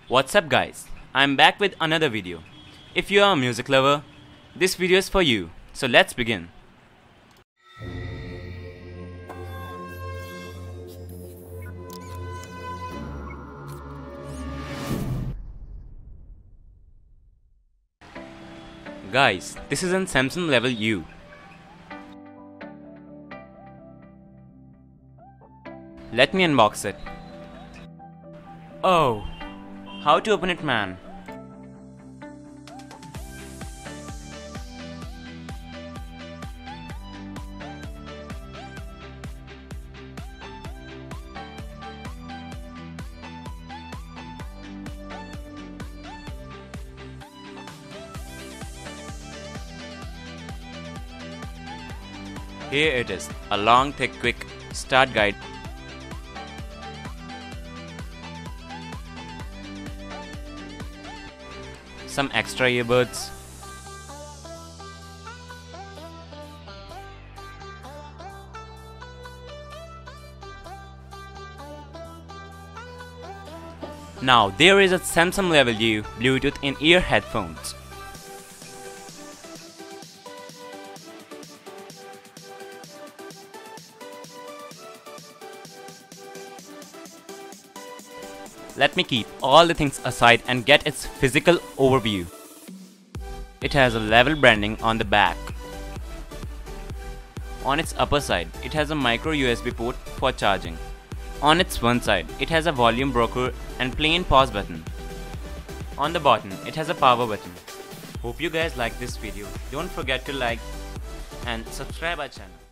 What's up guys, I'm back with another video. If you are a music lover, this video is for you, so let's begin. Guys, this is an Samsung Level U. Let me unbox it. Oh, how to open it, man? Here it is, a long, thick, quick start guide. Some extra earbuds. Now there is a Samsung Level U Bluetooth in-ear headphones. Let me keep all the things aside and get its physical overview. It has a level branding on the back. On its upper side, it has a micro USB port for charging. On its one side, it has a volume broker and plain pause button. On the bottom, it has a power button. Hope you guys like this video. Don't forget to like and subscribe our channel.